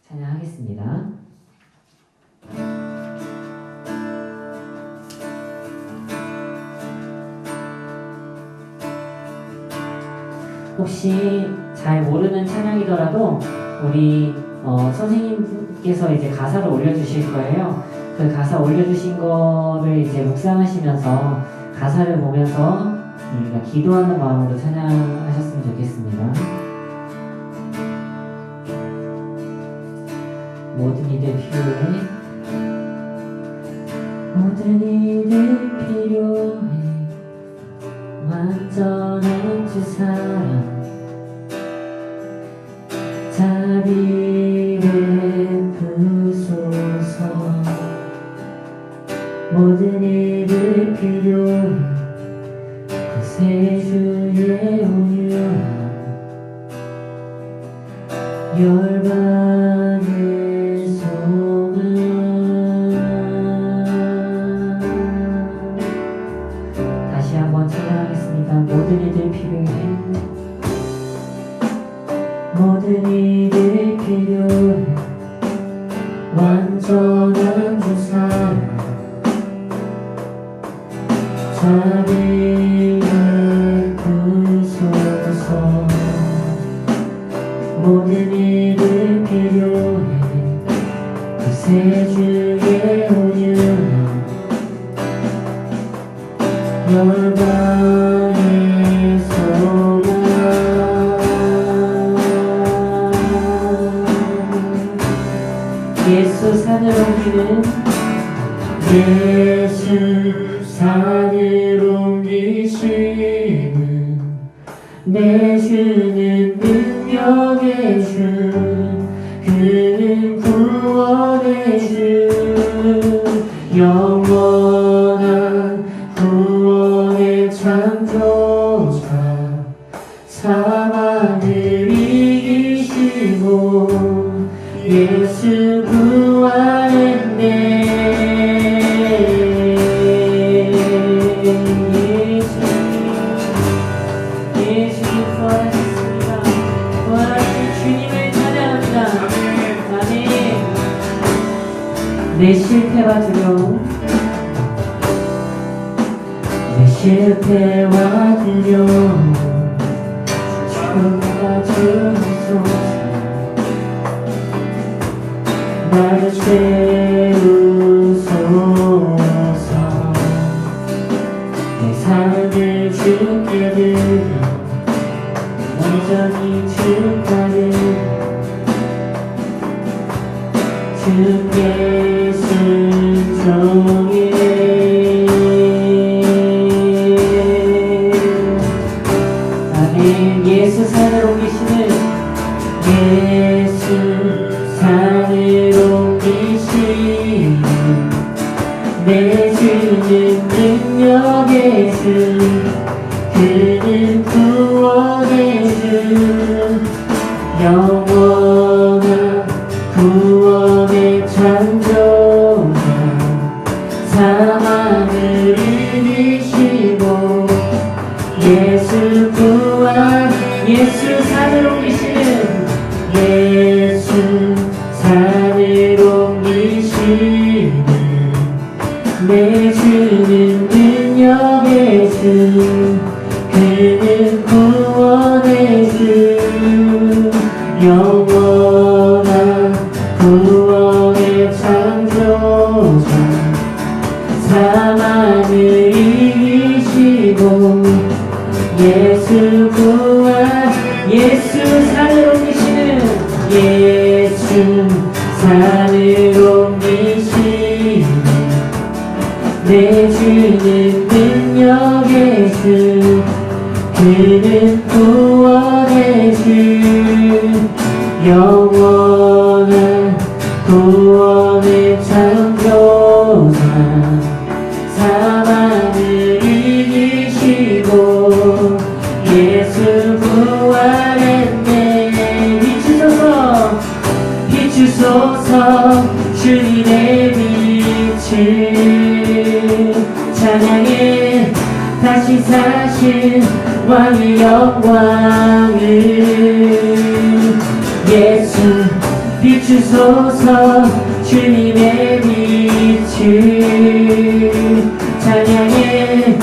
찬양하겠습니다. 혹시 잘 모르는 찬양이더라도 우리 선생님께서 이제 가사를 올려주실 거예요. 그 가사 올려주신 거를 이제 묵상하시면서 가사를 보면서 우리가 기도하는 마음으로 찬양하셨으면 좋겠습니다. 모든 이들 필요해, 모든 이들 필요해, 완전한 주 사랑, 자비 베푸소서. 모든 이들 필요해, 새 주의 온유함, 열방의 소망. 다시 한번 찬양하겠습니다. 모든 이들 필요해, 모든 이들 필요해, 완전한 주 사랑, 자비 베푸소서. 모든 이들 필요해, 새 주의 온유함, 열방의 소망. 예수 산을 옮기는, 예수 산을 옮기시는 내 주는 능력의 주, 그는 구원의 주, 영원한 구원의 창조자, 사망을 이기시고 예수 부활했네. 예수님 부활하셨습니다. 부활하신 주님을 찬양합니다. 아멘. 내 실패와 두려움, 내 실패와 두려움 주옵소서. 나를 세우소서. 내 삶을 주께 드려 온전히 주가를, 주께 순종해. 아멘. 예수 산을 옮기시는, 예수 산을 옮기시는 내 주는 능력의 주, 그는 구원의 주, 영원한 구원의 창조자, 사망을 이기시고 예수 부활. 예수 산을 옮기시는, 예수 산을 옮기시는 내 주는 능력의 주, 그는 구원의 주, 영원한 구원의 창조자, 사망을 이기시고 예수 부활. 예수 산을 옮기시는, 예수 산을 옮기시는 내 주는 능력의 주, 그는 구원의 주, 영원한 구원의 창조자, 사망을 이기시고 예수 부활했네. 비추소서, 비추소서 주님의 빛을, 찬양해 다시 사신 왕의 영광을. 예수 비추소서 주님의 빛을 찬양해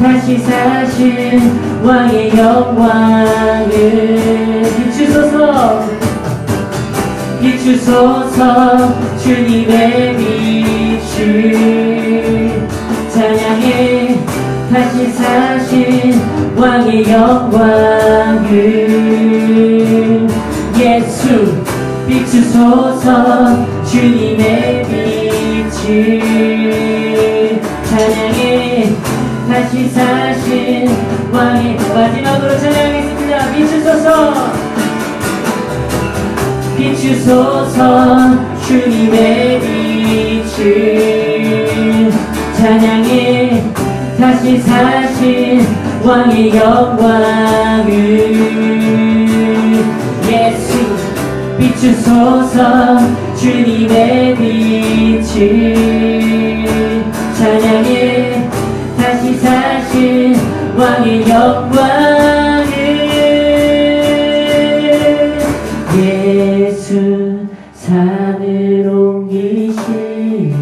다시 사신 왕의 영광을 비추소서 비추소서 주님의 빛을 찬양해 다시 사신 왕의 영광을 예수 비추소서 주님의 빛을 찬양해 다시 사신 왕의 마지막으로 찬양하겠습니다. 비추소서 비추소서 주님의 빛을 찬양해 다시 사신 왕의 영광을 예수 비추소서 주님의 빛을 찬양해 다시 사신 왕의 영광을 예수 산을 옮기신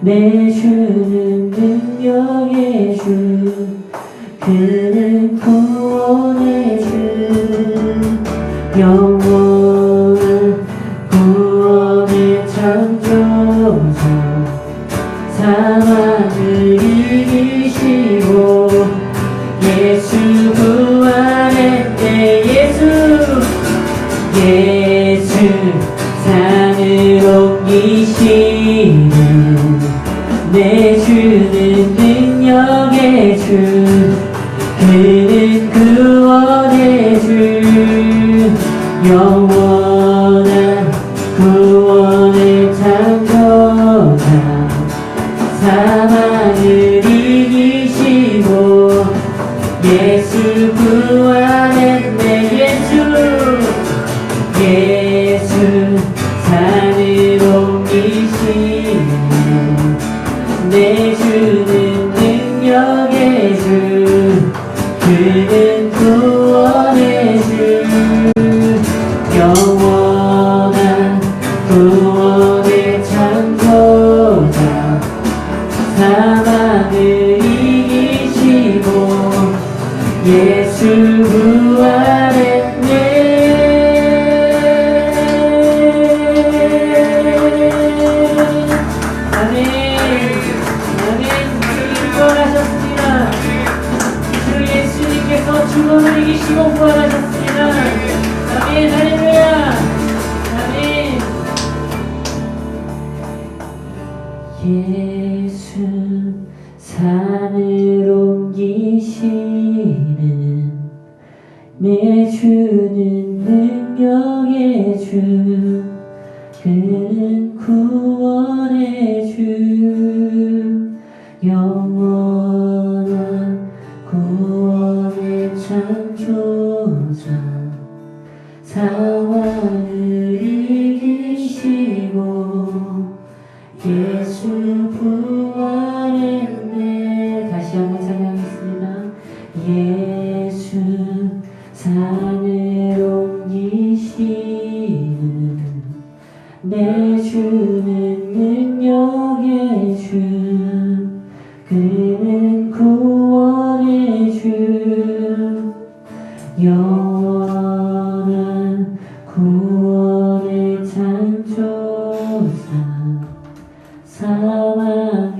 내 주는 능력의 주 그는 구원의 주 영원한 구원의 창조자 사망을 이기시고 예수 부활했네 예수 산을 옮기시는 내 주는 능력의 주 그는 구원의 주 영원한 구원의 창조자 사망을 이기시고 예수 부활했네 예수 산을 옮기시는 내 주는 능력의 주 그는 구원의 주 영원한 구원의 창조자 사망을 이기시고 예수 부활했네 아멘 아멘 주님 부활하셨습니다 주 예수님께서 죽음을 이기시고 부활하셨습니다 아멘 할렐루야 아멘 예수 산을 옮기시는 내 주는 능력의 주 그는 구원의 주 영원한 구원의 창조자 사망을 이기시고 예수 부활했네 다시 한번 찬양하겠습니다. 예수 산을 옮기시는 내 주는 능력의 주 그는 구원의 주 영원한 구원의 창조자 사망을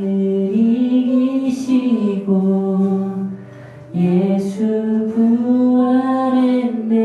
이기시고 예수 부활했네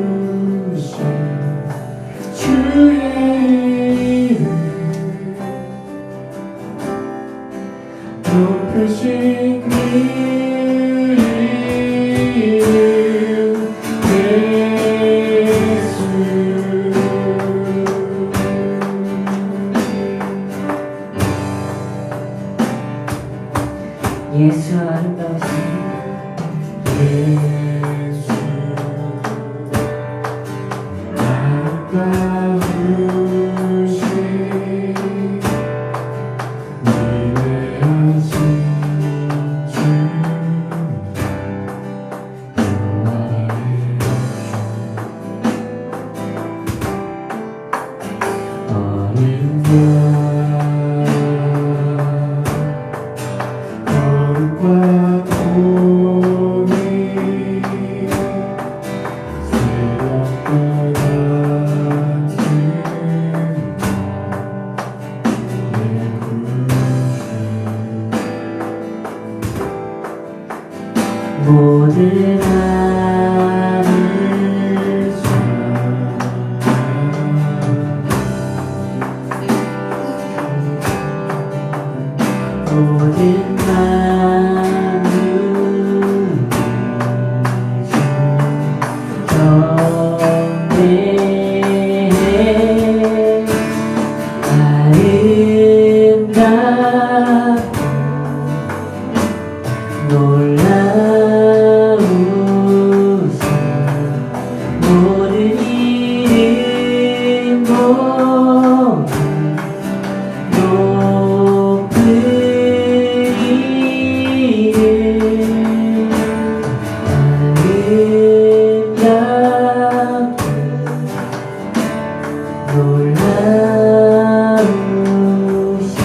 놀라우신 주의 이름 높으신 그 이름 예수 아름다우신 예수 아름다우신 위대하신 주 어린 양 거룩과 공의 새벽과 같은 내 구주 모든 하늘 모든 만물 경배해 아름답고 놀라우신 모든 이름 높은 이름 아름답고 놀라우신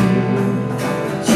주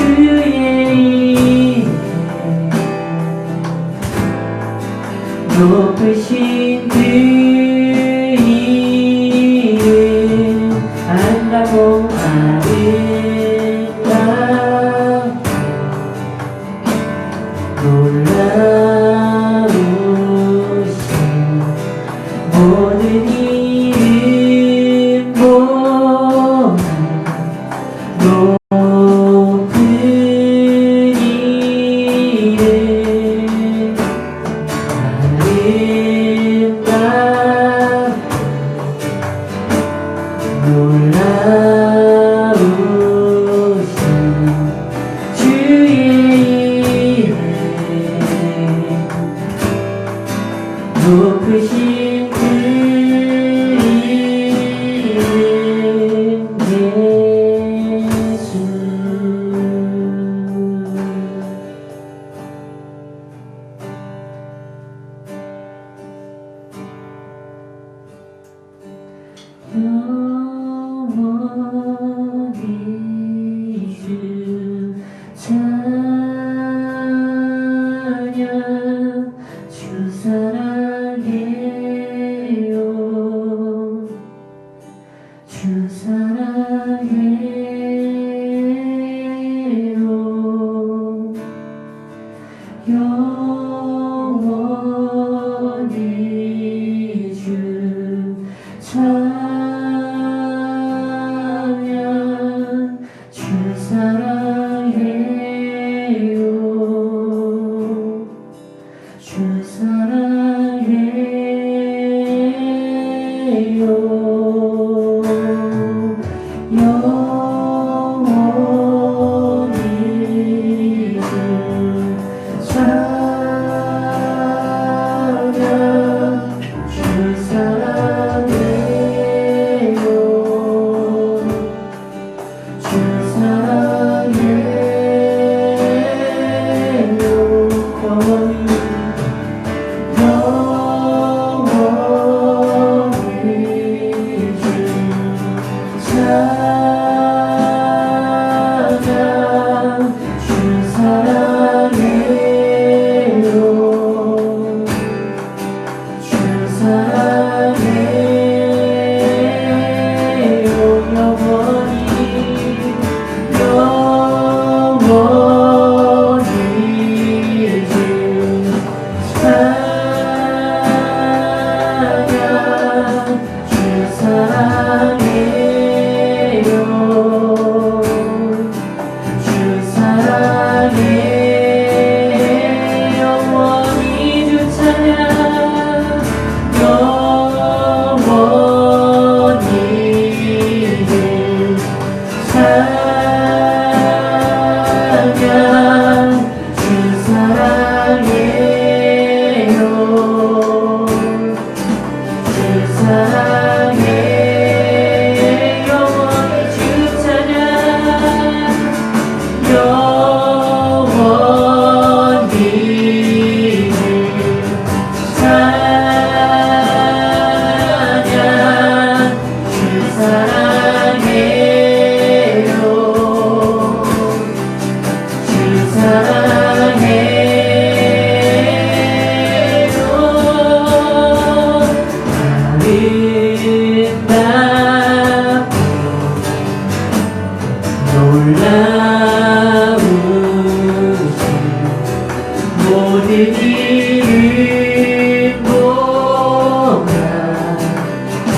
영원히 찬양 주 사랑해요 주 사랑해 영원히 주 찬양 영원히 찬양 주 사랑해요 주 사랑해 영원히 주 찬양 영원히 찬양 주 사랑해요 주 사랑해요 아름답고 놀라우신 모든 이름보다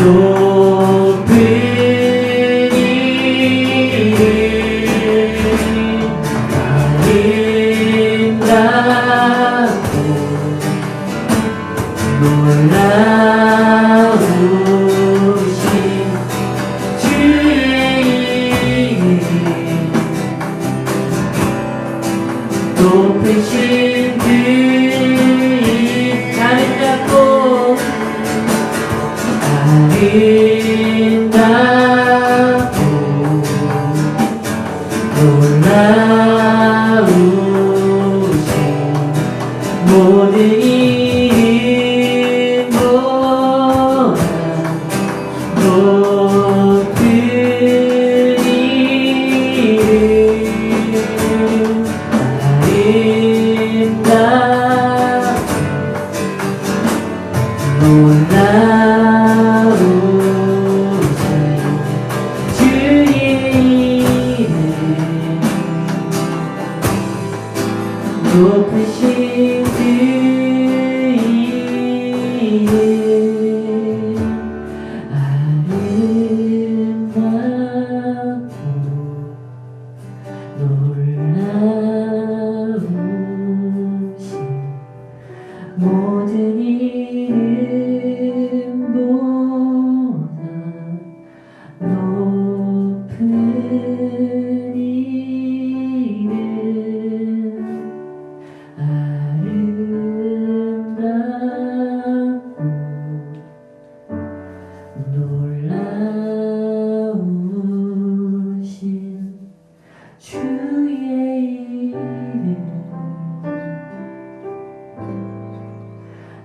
높은 이름 아름답고 놀라우신 주의 이름 높으신 그 이름 아름답고 아름답고 놀라우신 모든 이름보다 높은 이름 아름답고 놀라우신 주의 이름 높으신 그 이름 아름답고 놀라우신 모든 이름보다 높은 이름 아름답고 놀라우신 주의 이름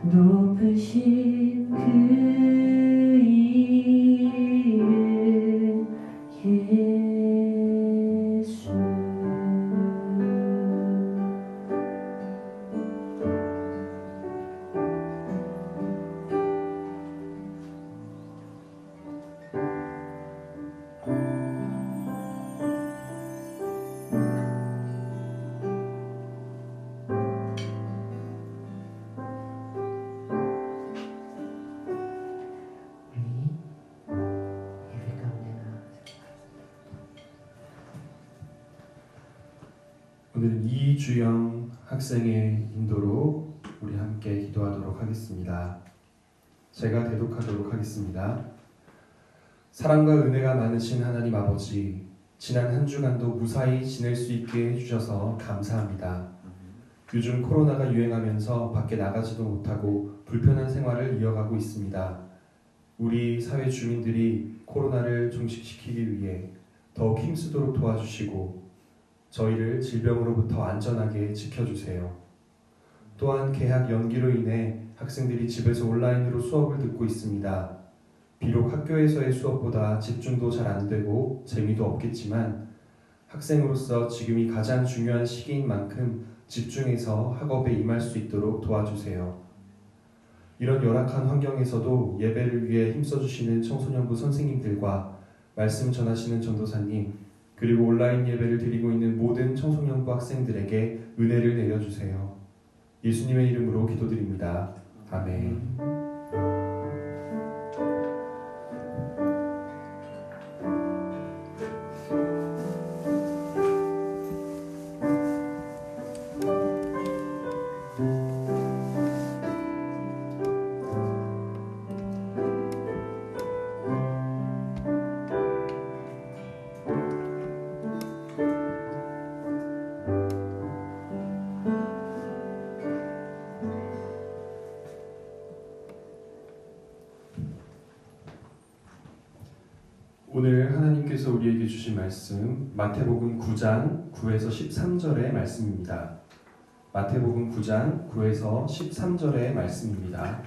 높으신 그 이름 예수 예배 가운데 오늘은 이주영 학생의 인도로 우리 함께 기도하도록 하겠습니다. 제가 대독하도록 하겠습니다. 사랑과 은혜가 많으신 하나님 아버지, 지난 한 주간도 무사히 지낼 수 있게 해주셔서 감사합니다. 요즘 코로나가 유행하면서 밖에 나가지도 못하고 불편한 생활을 이어가고 있습니다. 우리 사회 주민들이 코로나를 종식시키기 위해 더욱 힘쓰도록 도와주시고 저희를 질병으로부터 안전하게 지켜주세요. 또한 개학 연기로 인해 학생들이 집에서 온라인으로 수업을 듣고 있습니다. 비록 학교에서의 수업보다 집중도 잘 안 되고 재미도 없겠지만 학생으로서 지금이 가장 중요한 시기인 만큼 집중해서 학업에 임할 수 있도록 도와주세요. 이런 열악한 환경에서도 예배를 위해 힘써주시는 청소년부 선생님들과 말씀 전하시는 전도사님, 그리고 온라인 예배를 드리고 있는 모든 청소년부 학생들에게 은혜를 내려주세요. 예수님의 이름으로 기도드립니다. 아멘. 오늘 하나님께서 우리에게 주신 말씀 마태복음 9장 9에서 13절의 말씀입니다. 마태복음 9장 9에서 13절의 말씀입니다.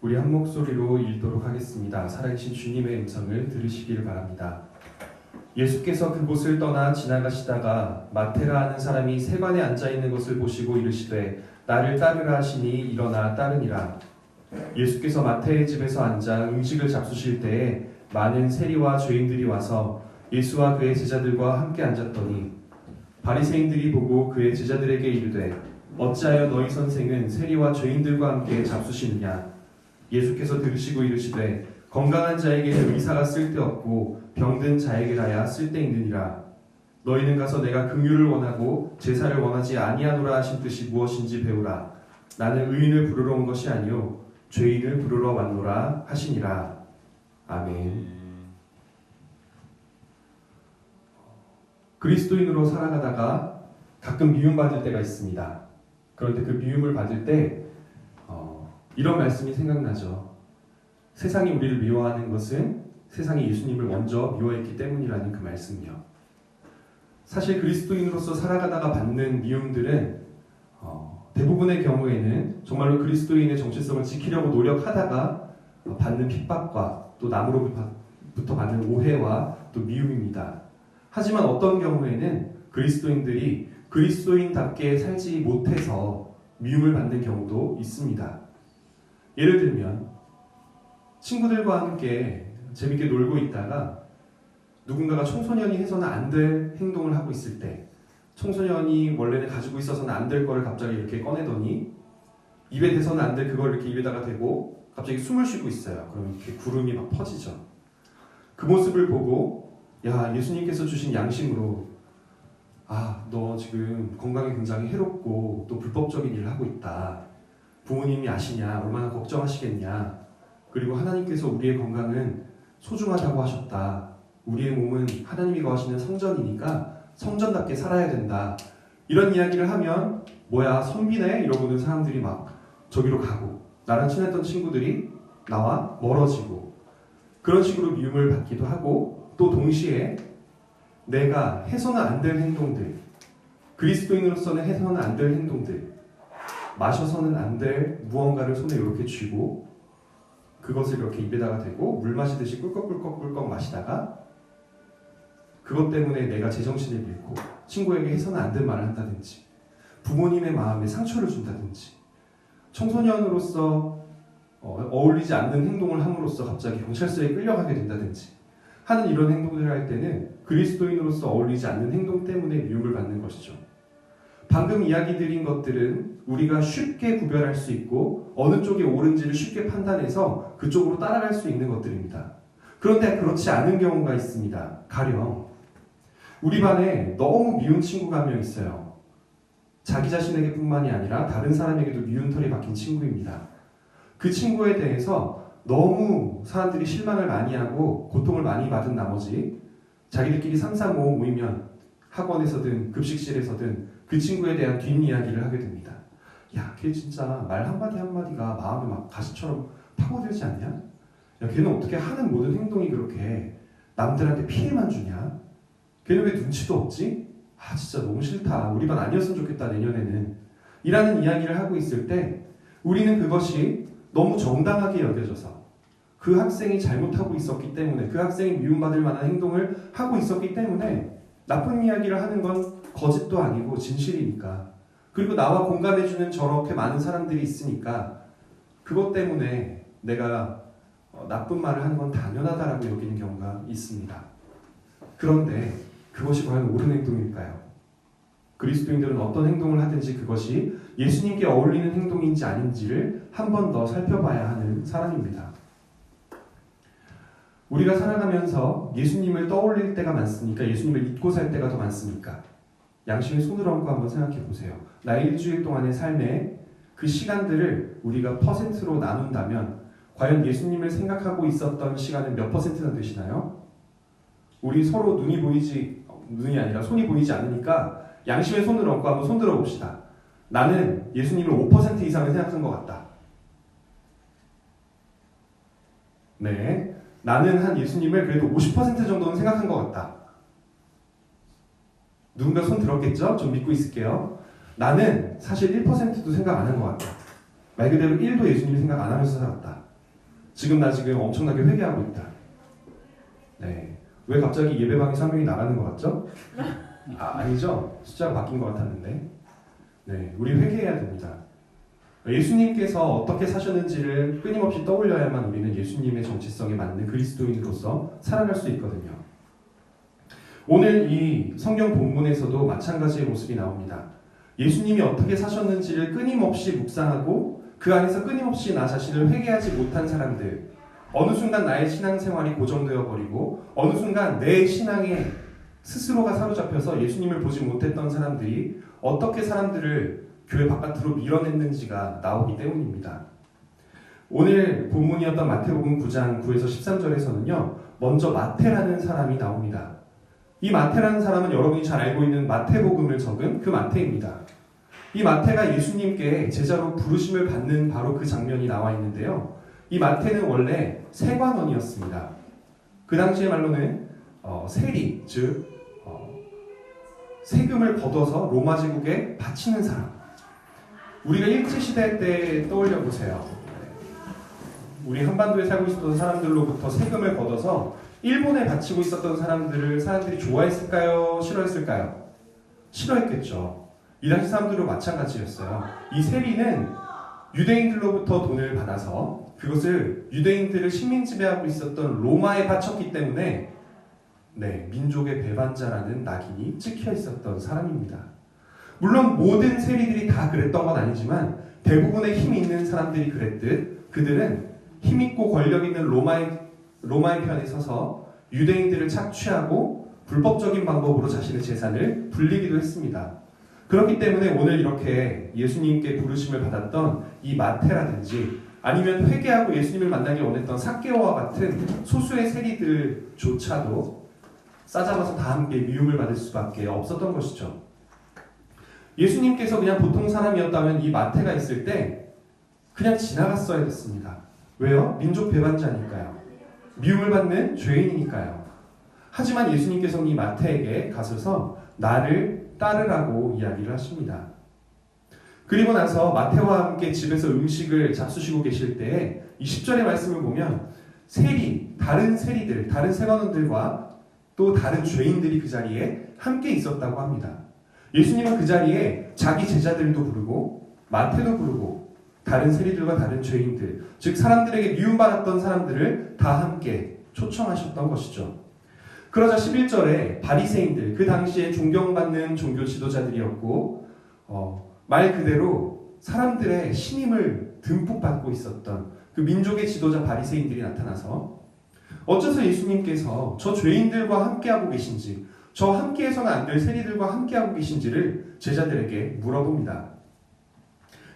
우리 한 목소리로 읽도록 하겠습니다. 살아계신 주님의 음성을 들으시기를 바랍니다. 예수께서 그곳을 떠나 지나가시다가 마태라 하는 사람이 세관에 앉아있는 것을 보시고 이르시되 나를 따르라 하시니 일어나 따르니라. 예수께서 마태의 집에서 앉아 음식을 잡수실 때에 많은 세리와 죄인들이 와서 예수와 그의 제자들과 함께 앉았더니 바리새인들이 보고 그의 제자들에게 이르되 어찌하여 너희 선생은 세리와 죄인들과 함께 잡수시느냐. 예수께서 들으시고 이르시되 건강한 자에게는 의사가 쓸데없고 병든 자에게라야 쓸데있느니라. 너희는 가서 내가 긍휼을 원하고 제사를 원하지 아니하노라 하신 뜻이 무엇인지 배우라. 나는 의인을 부르러 온 것이 아니요 죄인을 부르러 왔노라 하시니라. 아멘. 그리스도인으로 살아가다가 가끔 미움받을 때가 있습니다. 그런데 그 미움을 받을 때 이런 말씀이 생각나죠. 세상이 우리를 미워하는 것은 세상이 예수님을 먼저 미워했기 때문이라는 그 말씀이요. 사실 그리스도인으로서 살아가다가 받는 미움들은 대부분의 경우에는 정말로 그리스도인의 정체성을 지키려고 노력하다가 받는 핍박과 또 남으로부터 받는 오해와 또 미움입니다. 하지만 어떤 경우에는 그리스도인들이 그리스도인답게 살지 못해서 미움을 받는 경우도 있습니다. 예를 들면 친구들과 함께 재밌게 놀고 있다가 누군가가 청소년이 해서는 안 될 행동을 하고 있을 때 청소년이 원래는 가지고 있어서는 안 될 거를 갑자기 이렇게 꺼내더니 입에 대서는 안 될 그걸 이렇게 입에다가 대고 갑자기 숨을 쉬고 있어요. 그러면 이렇게 구름이 막 퍼지죠. 그 모습을 보고 야, 예수님께서 주신 양심으로 너 지금 건강에 굉장히 해롭고 또 불법적인 일을 하고 있다. 부모님이 아시냐? 얼마나 걱정하시겠냐? 그리고 하나님께서 우리의 건강은 소중하다고 하셨다. 우리의 몸은 하나님이 거하시는 성전이니까 성전답게 살아야 된다. 이런 이야기를 하면 뭐야 선비네? 이러고는 사람들이 막 저기로 가고 나랑 친했던 친구들이 나와 멀어지고 그런 식으로 미움을 받기도 하고 또 동시에 내가 해서는 안 될 행동들 그리스도인으로서는 해서는 안 될 행동들 마셔서는 안 될 무언가를 손에 이렇게 쥐고 그것을 이렇게 입에다가 대고 물 마시듯이 꿀꺽꿀꺽꿀꺽 마시다가 그것 때문에 내가 제정신을 잃고 친구에게 해서는 안 될 말을 한다든지 부모님의 마음에 상처를 준다든지 청소년으로서 어울리지 않는 행동을 함으로써 갑자기 경찰서에 끌려가게 된다든지 하는 이런 행동들을 할 때는 그리스도인으로서 어울리지 않는 행동 때문에 미움을 받는 것이죠. 방금 이야기 드린 것들은 우리가 쉽게 구별할 수 있고 어느 쪽이 옳은지를 쉽게 판단해서 그쪽으로 따라갈 수 있는 것들입니다. 그런데 그렇지 않은 경우가 있습니다. 가령 우리 반에 너무 미운 친구가 한 명 있어요. 자기 자신에게 뿐만이 아니라 다른 사람에게도 미운 털이 박힌 친구입니다. 그 친구에 대해서 너무 사람들이 실망을 많이 하고 고통을 많이 받은 나머지 자기들끼리 3, 4, 5 모이면 학원에서든 급식실에서든 그 친구에 대한 뒷이야기를 하게 됩니다. 야, 걔 진짜 말 한마디 한마디가 마음에 막 가시처럼 파고들지 않냐? 야, 걔는 어떻게 하는 모든 행동이 그렇게 남들한테 피해만 주냐? 걔는 왜 눈치도 없지? 진짜 너무 싫다. 우리 반 아니었으면 좋겠다, 내년에는. 이라는 이야기를 하고 있을 때 우리는 그것이 너무 정당하게 여겨져서 그 학생이 잘못하고 있었기 때문에 그 학생이 미움받을 만한 행동을 하고 있었기 때문에 나쁜 이야기를 하는 건 거짓도 아니고 진실이니까 그리고 나와 공감해주는 저렇게 많은 사람들이 있으니까 그것 때문에 내가 나쁜 말을 하는 건 당연하다라고 여기는 경우가 있습니다. 그런데 그것이 과연 옳은 행동일까요? 그리스도인들은 어떤 행동을 하든지 그것이 예수님께 어울리는 행동인지 아닌지를 한 번 더 살펴봐야 하는 사람입니다. 우리가 살아가면서 예수님을 떠올릴 때가 많습니까? 예수님을 잊고 살 때가 더 많습니까? 양심의 손을 얹고 한번 생각해 보세요. 나의 일주일 동안의 삶에 그 시간들을 우리가 퍼센트로 나눈다면 과연 예수님을 생각하고 있었던 시간은 몇 퍼센트나 되시나요? 우리 서로 눈이 아니라 손이 보이지 않으니까 양심의 손을 얹고 한번 손 들어봅시다. 나는 예수님을 5% 이상을 생각한 것 같다. 네, 나는 한 예수님을 그래도 50% 정도는 생각한 것 같다. 누군가 손 들었겠죠? 좀 믿고 있을게요. 나는 사실 1%도 생각 안 한 것 같다. 말 그대로 1도 예수님 생각 안 하면서 살았다. 지금 엄청나게 회개하고 있다. 네, 왜 갑자기 예배방에서 한 명이 나가는 것 같죠? 아니죠? 숫자가 바뀐 것 같았는데. 네, 우리 회개해야 됩니다. 예수님께서 어떻게 사셨는지를 끊임없이 떠올려야만 우리는 예수님의 정체성에 맞는 그리스도인으로서 살아갈 수 있거든요. 오늘 이 성경 본문에서도 마찬가지의 모습이 나옵니다. 예수님이 어떻게 사셨는지를 끊임없이 묵상하고 그 안에서 끊임없이 나 자신을 회개하지 못한 사람들, 어느 순간 나의 신앙생활이 고정되어 버리고 어느 순간 내 신앙에 스스로가 사로잡혀서 예수님을 보지 못했던 사람들이 어떻게 사람들을 교회 바깥으로 밀어냈는지가 나오기 때문입니다. 오늘 본문이었던 마태복음 9장 9에서 13절에서는요. 먼저 마태라는 사람이 나옵니다. 이 마태라는 사람은 여러분이 잘 알고 있는 마태복음을 적은 그 마태입니다. 이 마태가 예수님께 제자로 부르심을 받는 바로 그 장면이 나와 있는데요. 이 마태는 원래 세관원이었습니다. 그 당시의 말로는 세리, 즉 세금을 걷어서 로마 제국에 바치는 사람. 우리가 일제시대 때 떠올려 보세요. 우리 한반도에 살고 있었던 사람들로부터 세금을 걷어서 일본에 바치고 있었던 사람들이 좋아했을까요? 싫어했을까요? 싫어했겠죠. 이 당시 사람들도 마찬가지였어요. 이 세리는 유대인들로부터 돈을 받아서 그것을 유대인들을 식민 지배하고 있었던 로마에 바쳤기 때문에 민족의 배반자라는 낙인이 찍혀 있었던 사람입니다. 물론 모든 세리들이 다 그랬던 건 아니지만 대부분의 힘 있는 사람들이 그랬듯 그들은 힘 있고 권력 있는 로마의 편에 서서 유대인들을 착취하고 불법적인 방법으로 자신의 재산을 불리기도 했습니다. 그렇기 때문에 오늘 이렇게 예수님께 부르심을 받았던 이 마태라든지 아니면 회개하고 예수님을 만나기 원했던 삭개오와 같은 소수의 세리들조차도 싸잡아서 다 함께 미움을 받을 수밖에 없었던 것이죠. 예수님께서 그냥 보통 사람이었다면 이 마태가 있을 때 그냥 지나갔어야 됐습니다. 왜요? 민족 배반자니까요. 미움을 받는 죄인이니까요. 하지만 예수님께서는 이 마태에게 가셔서 나를 따르라고 이야기를 하십니다. 그리고 나서 마태와 함께 집에서 음식을 잡수시고 계실 때에 이 10절의 말씀을 보면 다른 세리들, 다른 세관원들과 또 다른 죄인들이 그 자리에 함께 있었다고 합니다. 예수님은 그 자리에 자기 제자들도 부르고 마태도 부르고 다른 세리들과 다른 죄인들, 즉 사람들에게 미움받았던 사람들을 다 함께 초청하셨던 것이죠. 그러자 11절에 바리새인들, 그 당시에 존경받는 종교 지도자들이었고 말 그대로 사람들의 신임을 듬뿍 받고 있었던 그 민족의 지도자 바리새인들이 나타나서 어째서 예수님께서 저 죄인들과 함께하고 계신지, 저 함께해서는 안 될 세리들과 함께하고 계신지를 제자들에게 물어봅니다.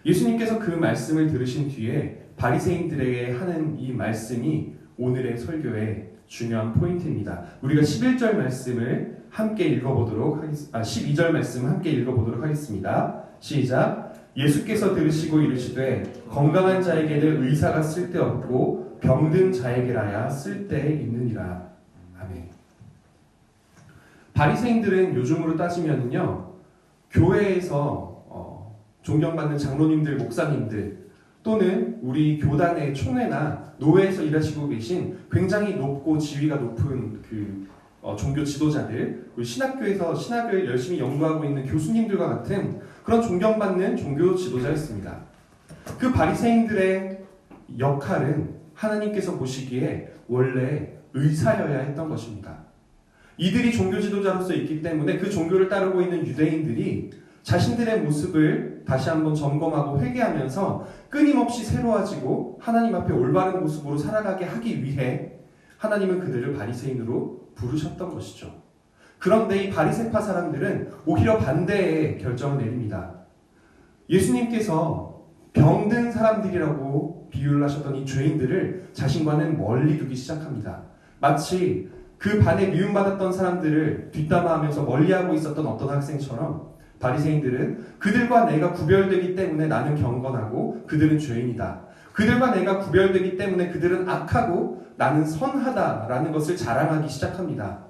예수님께서 그 말씀을 들으신 뒤에 바리새인들에게 하는 이 말씀이 오늘의 설교의 중요한 포인트입니다. 우리가 11절 말씀을 함께 읽어보도록 하겠습니다. 12절 말씀 함께 읽어보도록 하겠습니다. 시작. 예수께서 들으시고 이르시되 건강한 자에게는 의사가 쓸데없고 병든 자에게라야 쓸데있느니라. 아멘. 바리새인들은 요즘으로 따지면요, 교회에서 존경받는 장로님들, 목사님들 또는 우리 교단의 총회나 노회에서 일하시고 계신 굉장히 높고 지위가 높은 종교 지도자들, 우리 신학교에서 신학을 열심히 연구하고 있는 교수님들과 같은 그런 존경받는 종교 지도자였습니다. 그 바리새인들의 역할은 하나님께서 보시기에 원래 의사여야 했던 것입니다. 이들이 종교 지도자로서 있기 때문에 그 종교를 따르고 있는 유대인들이 자신들의 모습을 다시 한번 점검하고 회개하면서 끊임없이 새로워지고 하나님 앞에 올바른 모습으로 살아가게 하기 위해 하나님은 그들을 바리새인으로 부르셨던 것이죠. 그런데 이 바리새파 사람들은 오히려 반대의 결정을 내립니다. 예수님께서 병든 사람들이라고 비유를 하셨던 이 죄인들을 자신과는 멀리 두기 시작합니다. 마치 그 반에 미움받았던 사람들을 뒷담화하면서 멀리하고 있었던 어떤 학생처럼 바리새인들은 그들과 내가 구별되기 때문에 나는 경건하고 그들은 죄인이다. 그들과 내가 구별되기 때문에 그들은 악하고 나는 선하다라는 것을 자랑하기 시작합니다.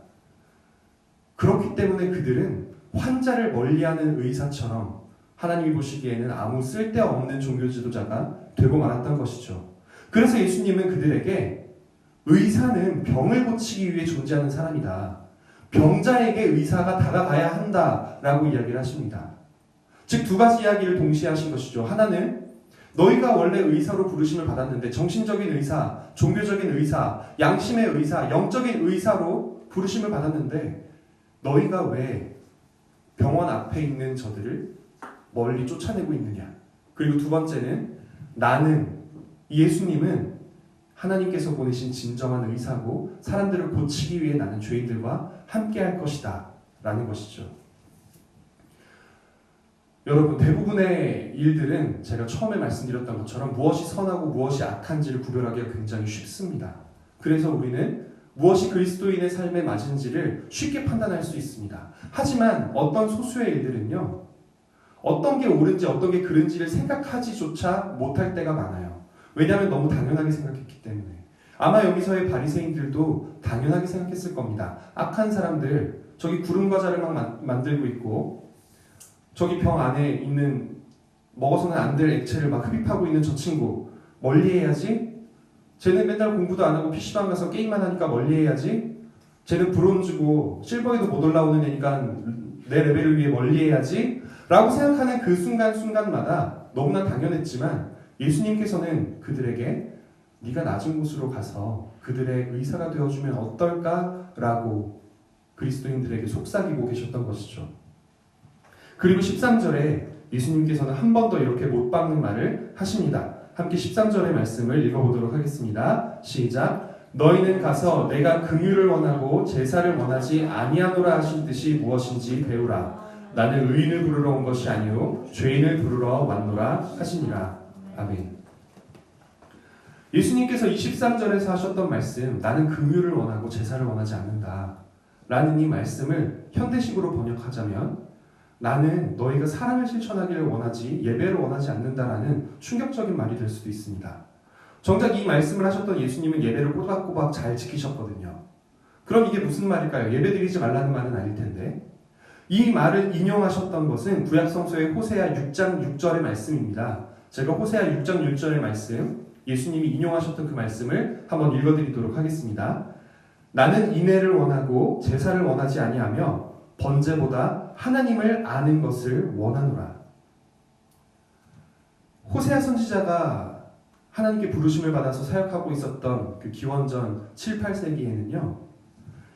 그렇기 때문에 그들은 환자를 멀리하는 의사처럼 하나님이 보시기에는 아무 쓸데없는 종교 지도자가 되고 말았던 것이죠. 그래서 예수님은 그들에게 의사는 병을 고치기 위해 존재하는 사람이다. 병자에게 의사가 다가가야 한다라고 이야기를 하십니다. 즉 두 가지 이야기를 동시에 하신 것이죠. 하나는 너희가 원래 의사로 부르심을 받았는데 정신적인 의사, 종교적인 의사, 양심의 의사, 영적인 의사로 부르심을 받았는데 너희가 왜 병원 앞에 있는 저들을 멀리 쫓아내고 있느냐. 그리고 두 번째는 나는, 예수님은 하나님께서 보내신 진정한 의사고 사람들을 고치기 위해 나는 죄인들과 함께 할 것이다 라는 것이죠. 여러분, 대부분의 일들은 제가 처음에 말씀드렸던 것처럼 무엇이 선하고 무엇이 악한지를 구별하기가 굉장히 쉽습니다. 그래서 우리는 무엇이 그리스도인의 삶에 맞은지를 쉽게 판단할 수 있습니다. 하지만 어떤 소수의 일들은요, 어떤 게 옳은지 어떤 게 그른지를 생각하지조차 못할 때가 많아요. 왜냐하면 너무 당연하게 생각했기 때문에. 아마 여기서의 바리새인들도 당연하게 생각했을 겁니다. 악한 사람들, 저기 구름 과자를 막 만들고 있고 저기 병 안에 있는 먹어서는 안 될 액체를 막 흡입하고 있는 저 친구 멀리 해야지. 쟤는 맨날 공부도 안 하고 PC방 가서 게임만 하니까 멀리 해야지. 쟤는 브론즈고 실버에도 못 올라오는 애니까 내 레벨을 위해 멀리 해야지 라고 생각하는 그 순간순간마다 너무나 당연했지만 예수님께서는 그들에게 네가 낮은 곳으로 가서 그들의 의사가 되어주면 어떨까라고 그리스도인들에게 속삭이고 계셨던 것이죠. 그리고 13절에 예수님께서는 한 번 더 이렇게 못 박는 말을 하십니다. 함께 13절의 말씀을 읽어보도록 하겠습니다. 시작. 너희는 가서 내가 긍휼을 원하고 제사를 원하지 아니하노라 하신 뜻이 무엇인지 배우라. 나는 의인을 부르러 온 것이 아니요 죄인을 부르러 왔노라 하시니라. 아멘. 예수님께서 23절에서 하셨던 말씀, 나는 긍휼을 원하고 제사를 원하지 않는다 라는 이 말씀을 현대식으로 번역하자면 나는 너희가 사랑을 실천하기를 원하지 예배를 원하지 않는다라는 충격적인 말이 될 수도 있습니다. 정작 이 말씀을 하셨던 예수님은 예배를 꼬박꼬박 잘 지키셨거든요. 그럼 이게 무슨 말일까요? 예배 드리지 말라는 말은 아닐 텐데 이 말을 인용하셨던 것은 구약성서의 호세아 6장 6절의 말씀입니다. 제가 호세아 6장 6절의 말씀, 예수님이 인용하셨던 그 말씀을 한번 읽어드리도록 하겠습니다. 나는 인애를 원하고 제사를 원하지 아니하며 번제보다 하나님을 아는 것을 원하노라. 호세아 선지자가 하나님께 부르심을 받아서 사역하고 있었던 그 기원전 7, 8세기에는요.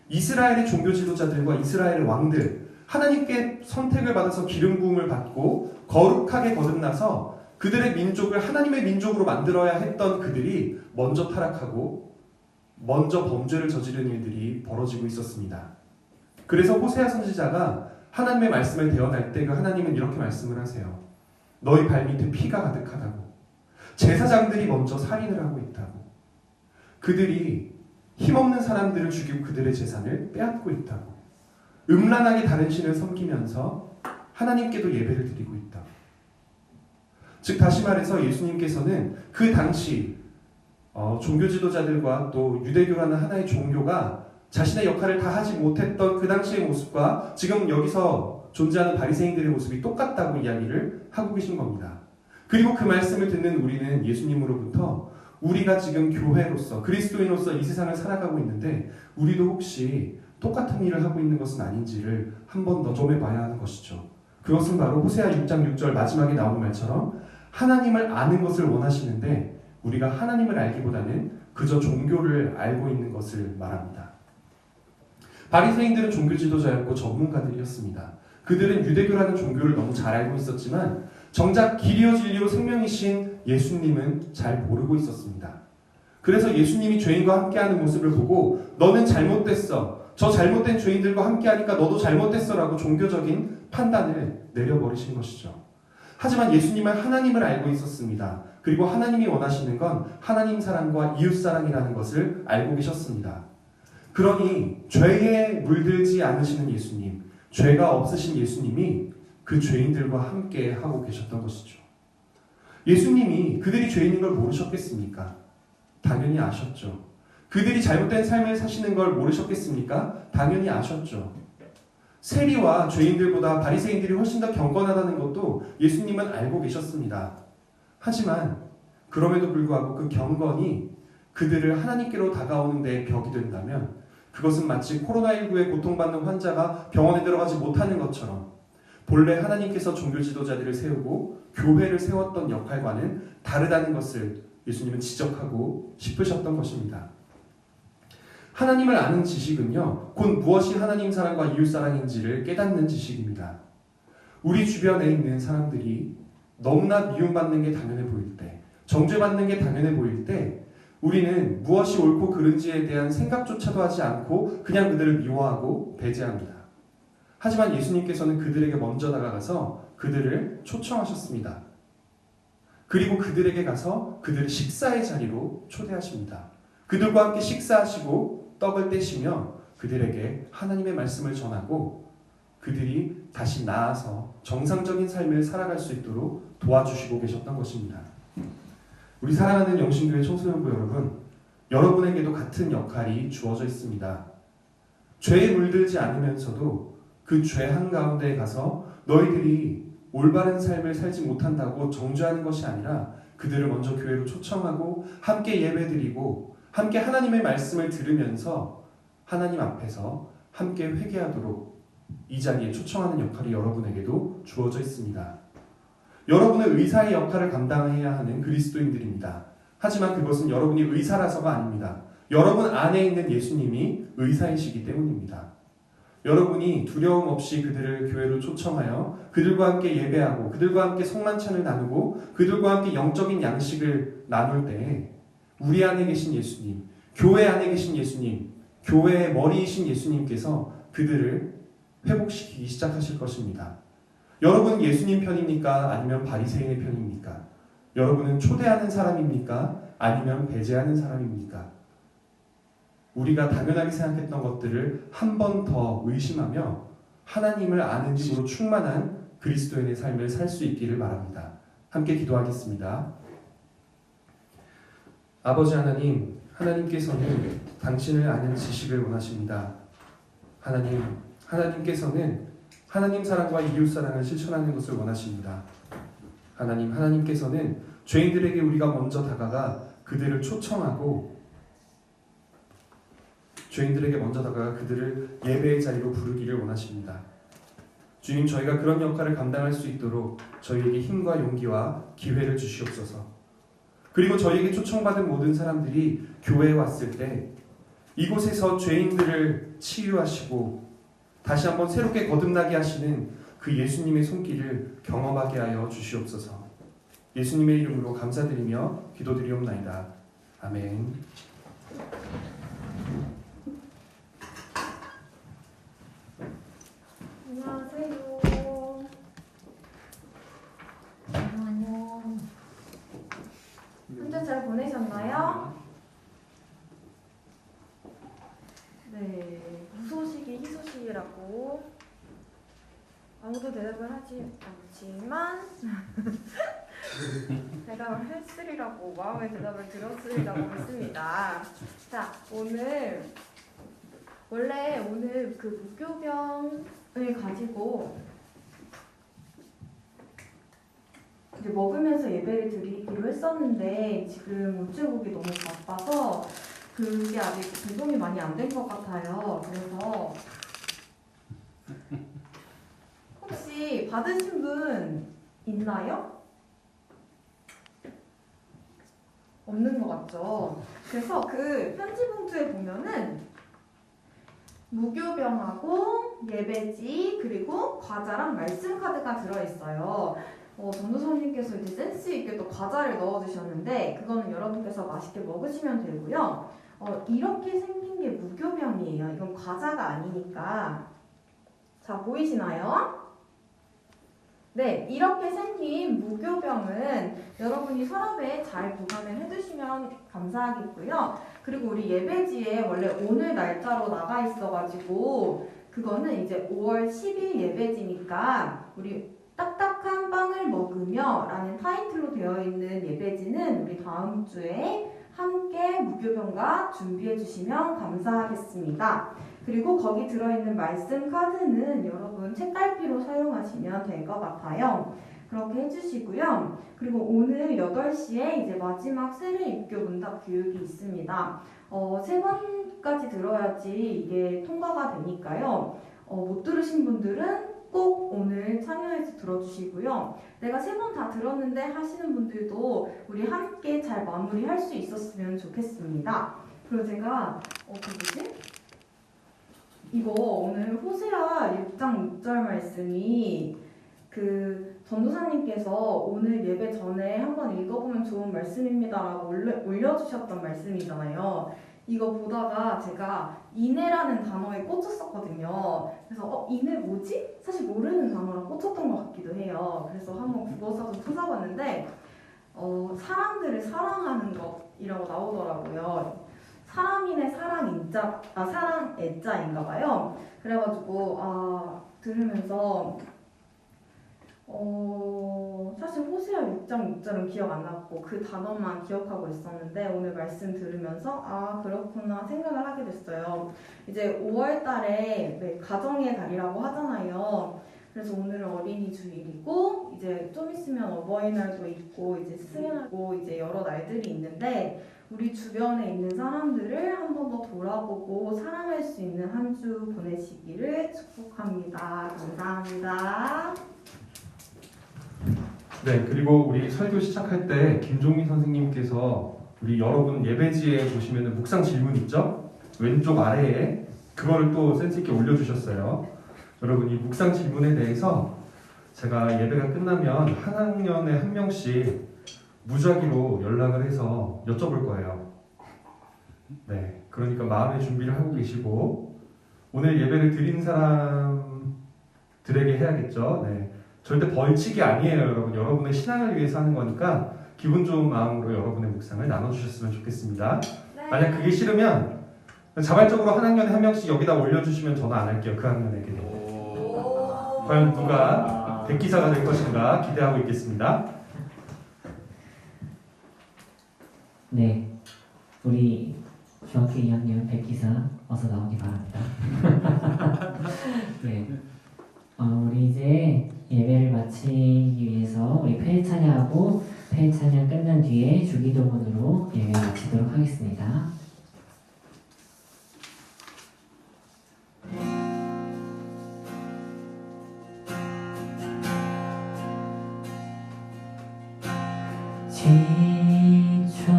이스라엘의 종교 지도자들과 이스라엘의 왕들, 하나님께 선택을 받아서 기름 부음을 받고 거룩하게 거듭나서 그들의 민족을 하나님의 민족으로 만들어야 했던 그들이 먼저 타락하고 먼저 범죄를 저지른 일들이 벌어지고 있었습니다. 그래서 호세아 선지자가 하나님의 말씀을 대언할 때 그 하나님은 이렇게 말씀을 하세요. 너희 발밑에 피가 가득하다고. 제사장들이 먼저 살인을 하고 있다고. 그들이 힘없는 사람들을 죽이고 그들의 재산을 빼앗고 있다고. 음란하게 다른 신을 섬기면서 하나님께도 예배를 드리고 있다고. 즉 다시 말해서 예수님께서는 그 당시 종교 지도자들과 또 유대교라는 하나의 종교가 자신의 역할을 다 하지 못했던 그 당시의 모습과 지금 여기서 존재하는 바리새인들의 모습이 똑같다고 이야기를 하고 계신 겁니다. 그리고 그 말씀을 듣는 우리는 예수님으로부터 우리가 지금 교회로서 그리스도인으로서 이 세상을 살아가고 있는데 우리도 혹시 똑같은 일을 하고 있는 것은 아닌지를 한 번 더 점해봐야 하는 것이죠. 그것은 바로 호세아 6장 6절 마지막에 나오는 말처럼 하나님을 아는 것을 원하시는데 우리가 하나님을 알기보다는 그저 종교를 알고 있는 것을 말합니다. 바리새인들은 종교 지도자였고 전문가들이었습니다. 그들은 유대교라는 종교를 너무 잘 알고 있었지만 정작 길이요 진리요 생명이신 예수님은 잘 모르고 있었습니다. 그래서 예수님이 죄인과 함께하는 모습을 보고 너는 잘못됐어. 저 잘못된 죄인들과 함께하니까 너도 잘못됐어 라고 종교적인 판단을 내려버리신 것이죠. 하지만 예수님은 하나님을 알고 있었습니다. 그리고 하나님이 원하시는 건 하나님 사랑과 이웃 사랑이라는 것을 알고 계셨습니다. 그러니 죄에 물들지 않으시는 예수님, 죄가 없으신 예수님이 그 죄인들과 함께 하고 계셨던 것이죠. 예수님이 그들이 죄인인 걸 모르셨겠습니까? 당연히 아셨죠. 그들이 잘못된 삶을 사시는 걸 모르셨겠습니까? 당연히 아셨죠. 세리와 죄인들보다 바리새인들이 훨씬 더 경건하다는 것도 예수님은 알고 계셨습니다. 하지만 그럼에도 불구하고 그 경건이 그들을 하나님께로 다가오는 데 벽이 된다면 그것은 마치 코로나19에 고통받는 환자가 병원에 들어가지 못하는 것처럼 본래 하나님께서 종교 지도자들을 세우고 교회를 세웠던 역할과는 다르다는 것을 예수님은 지적하고 싶으셨던 것입니다. 하나님을 아는 지식은요, 곧 무엇이 하나님 사랑과 이웃 사랑인지를 깨닫는 지식입니다. 우리 주변에 있는 사람들이 너무나 미움받는 게 당연해 보일 때, 정죄받는 게 당연해 보일 때, 우리는 무엇이 옳고 그른지에 대한 생각조차도 하지 않고 그냥 그들을 미워하고 배제합니다. 하지만 예수님께서는 그들에게 먼저 다가가서 그들을 초청하셨습니다. 그리고 그들에게 가서 그들을 식사의 자리로 초대하십니다. 그들과 함께 식사하시고 떡을 떼시며 그들에게 하나님의 말씀을 전하고 그들이 다시 나아서 정상적인 삶을 살아갈 수 있도록 도와주시고 계셨던 것입니다. 우리 사랑하는 영신교회 청소년부 여러분, 여러분에게도 같은 역할이 주어져 있습니다. 죄에 물들지 않으면서도 그 죄 한가운데에 가서 너희들이 올바른 삶을 살지 못한다고 정죄하는 것이 아니라 그들을 먼저 교회로 초청하고 함께 예배드리고 함께 하나님의 말씀을 들으면서 하나님 앞에서 함께 회개하도록 이 자리에 초청하는 역할이 여러분에게도 주어져 있습니다. 여러분은 의사의 역할을 감당해야 하는 그리스도인들입니다. 하지만 그것은 여러분이 의사라서가 아닙니다. 여러분 안에 있는 예수님이 의사이시기 때문입니다. 여러분이 두려움 없이 그들을 교회로 초청하여 그들과 함께 예배하고 그들과 함께 성만찬을 나누고 그들과 함께 영적인 양식을 나눌 때 우리 안에 계신 예수님, 교회 안에 계신 예수님, 교회의 머리이신 예수님께서 그들을 회복시키기 시작하실 것입니다. 여러분은 예수님 편입니까? 아니면 바리새인의 편입니까? 여러분은 초대하는 사람입니까? 아니면 배제하는 사람입니까? 우리가 당연하게 생각했던 것들을 한 번 더 의심하며 하나님을 아는 힘으로 충만한 그리스도인의 삶을 살 수 있기를 바랍니다. 함께 기도하겠습니다. 아버지 하나님, 하나님께서는 당신을 아는 지식을 원하십니다. 하나님께서는 하나님 사랑과 이웃 사랑을 실천하는 것을 원하십니다. 하나님께서는 죄인들에게 우리가 먼저 다가가 그들을 초청하고 그들을 예배의 자리로 부르기를 원하십니다. 주님, 저희가 그런 역할을 감당할 수 있도록 저희에게 힘과 용기와 기회를 주시옵소서. 그리고 저희에게 초청받은 모든 사람들이 교회에 왔을 때 이곳에서 죄인들을 치유하시고 다시 한번 새롭게 거듭나게 하시는 그 예수님의 손길을 경험하게 하여 주시옵소서. 예수님의 이름으로 감사드리며 기도드리옵나이다. 아멘. 안녕하세요. 안녕. 한 주 잘 보내셨나요? 네, 무소식이 희소식이라고 아무도 대답을 하지 않지만 대답을 했으리라고 마음의 대답을 들었으리라고 믿습니다. 자, 원래 오늘 그 무교병을 가지고 이제 먹으면서 예배를 드리기로 했었는데 지금 우체국이 너무 바빠서 그게 아직 배송이 많이 안 된 것 같아요. 그래서 혹시 받으신 분 있나요? 없는 것 같죠? 그래서 그 편지 봉투에 보면은 무교병하고 예배지 그리고 과자랑 말씀 카드가 들어있어요. 전도사님께서 이제 센스 있게 또 과자를 넣어주셨는데 그거는 여러분께서 맛있게 먹으시면 되고요. 이렇게 생긴 게 무교병이에요. 이건 과자가 아니니까. 자, 보이시나요? 네, 이렇게 생긴 무교병은 여러분이 서랍에 잘 보관을 해두시면 감사하겠고요. 그리고 우리 예배지에 원래 오늘 날짜로 나가 있어가지고 그거는 이제 5월 10일 예배지니까 우리 딱딱한 빵을 먹으며 라는 타이틀로 되어 있는 예배지는 우리 다음 주에 함께 무교병과 준비해 주시면 감사하겠습니다. 그리고 거기 들어있는 말씀 카드는 여러분 책갈피로 사용하시면 될 것 같아요. 그렇게 해주시고요. 그리고 오늘 8시에 이제 마지막 세례 입교 문답 교육이 있습니다. 3번까지 들어야지 이게 통과가 되니까요. 못 들으신 분들은 꼭 오늘 참여해서 들어주시고요. 내가 3번 다 들었는데 하시는 분들도 우리 함께 잘 마무리할 수 있었으면 좋겠습니다. 그리고 제가 이거 오늘 호세아 6장 6절 말씀이 전도사님께서 오늘 예배 전에 한번 읽어보면 좋은 말씀입니다라고 올려주셨던 말씀이잖아요. 이거 보다가 제가 인애라는 단어에 꽂혔었거든요. 그래서 인애 뭐지? 사실 모르는 단어라 꽂혔던 것 같기도 해요. 그래서 한번 국어사전 찾아봤는데 사람들을 사랑하는 것이라고 나오더라고요. 사람인의 사랑 애자인가 봐요. 그래가지고 들으면서 사실 호세아 6장 6절은 기억 안 났고 그 단어만 기억하고 있었는데 오늘 말씀 들으면서 그렇구나 생각을 하게 됐어요. 이제 5월 달에 가정의 달이라고 하잖아요. 그래서 오늘은 어린이 주일이고 이제 좀 있으면 어버이날도 있고 이제 스승날도 이제 여러 날들이 있는데 우리 주변에 있는 사람들을 한 번 더 돌아보고 사랑할 수 있는 한 주 보내시기를 축복합니다. 감사합니다. 네, 그리고 우리 설교 시작할 때 김종민 선생님께서 우리 여러분 예배지에 보시면 묵상 질문 있죠? 왼쪽 아래에 그거를 또 센스 있게 올려주셨어요. 여러분 이 묵상 질문에 대해서 제가 예배가 끝나면 한 학년에 한 명씩 무작위로 연락을 해서 여쭤볼 거예요. 네, 그러니까 마음의 준비를 하고 계시고 오늘 예배를 드린 사람들에게 해야겠죠. 네, 절대 벌칙이 아니에요, 여러분. 여러분의 신앙을 위해서 하는 거니까 기분 좋은 마음으로 여러분의 묵상을 나눠주셨으면 좋겠습니다. 네. 만약 그게 싫으면 자발적으로 한 학년에 한 명씩 여기다 올려주시면 전화 안 할게요. 그 학년에게도. 과연 누가 백기사가 될 것인가 기대하고 있겠습니다. 네, 우리 중학교 2학년 백기사 어서 나오기 바랍니다. 네, 우리 이제 예배를 마치기 위해서 우리 폐일 찬양하고 폐일 찬양 끝난 뒤에 주기도문으로 예배 마치도록 하겠습니다. 지쳐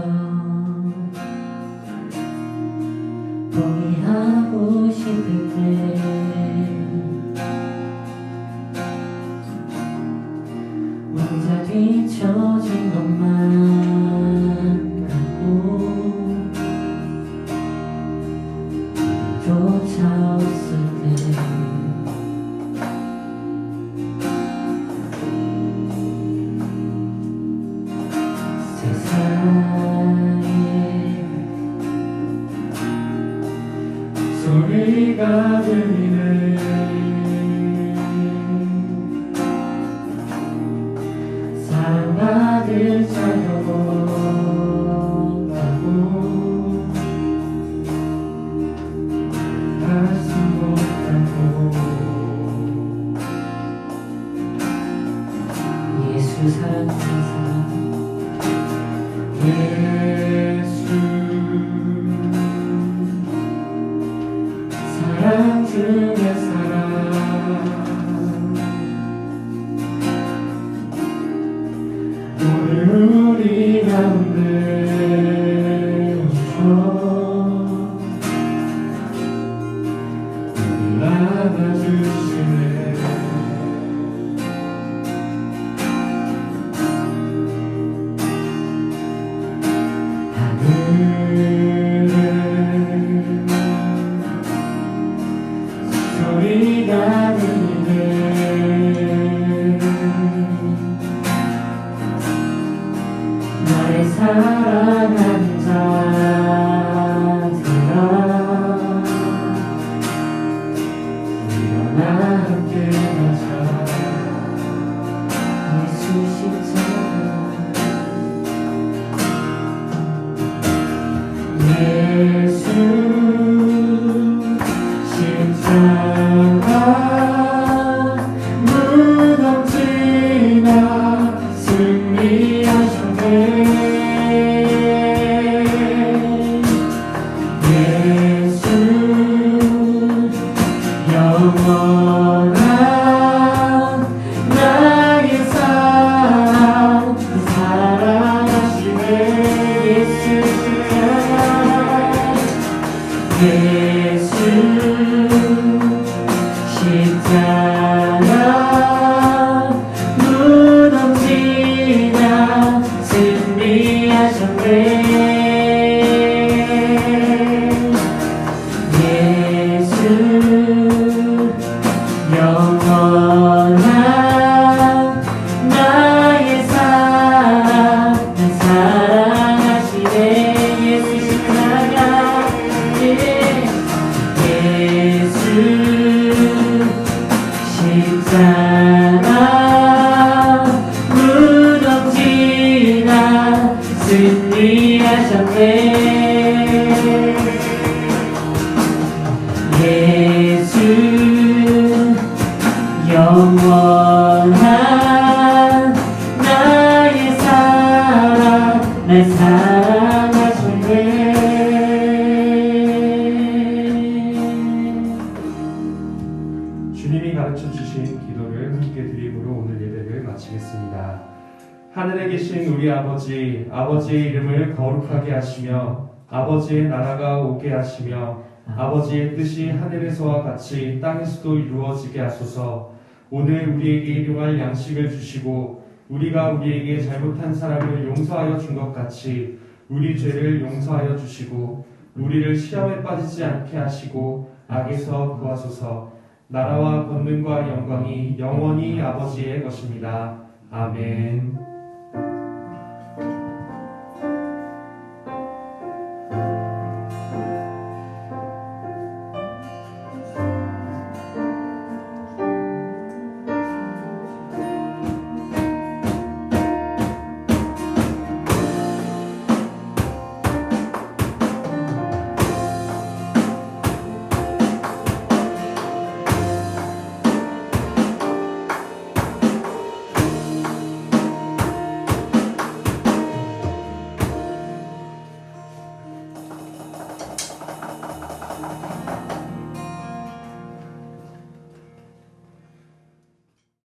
포기하고 싶을 때 혼자 뒤처진 것만 같고 쫓아왔을 때 세상에 소리가 들리네 사랑받을 자녀고 할 수 없다고 예수 사랑하는 사람 예수 사랑 중에 사랑 오늘 우리 가운데 오셔 십자가 무덤지나 승리하셨네. 예수 영원한 나의 사랑 사랑하시네. 예수 십자가 무덤지나 승리하셨네. 예수 영원한 나의 사랑 사랑하시네. 예수 십자가 예수 십자가 무덤지나 승리하셨네. 예수 영원한 나의 사랑 날 사랑하셨네. 주님이 가르쳐 주신 기도를 함께 드림으로 오늘 예배를 마치겠습니다. 하늘에 계신 우리 아버지, 아버지의 이름을 거룩하게 하시며 아버지의 나라가 오게 하시며 아버지의 뜻이 하늘에서와 같이 땅에서도 이루어지게 하소서. 오늘 우리에게 일용할 양식을 주시고 우리가 우리에게 잘못한 사람을 용서하여 준 것 같이 우리 죄를 용서하여 주시고 우리를 시험에 빠지지 않게 하시고 악에서 구하소서. 나라와 권능과 영광이 영원히 아버지의 것입니다. 아멘.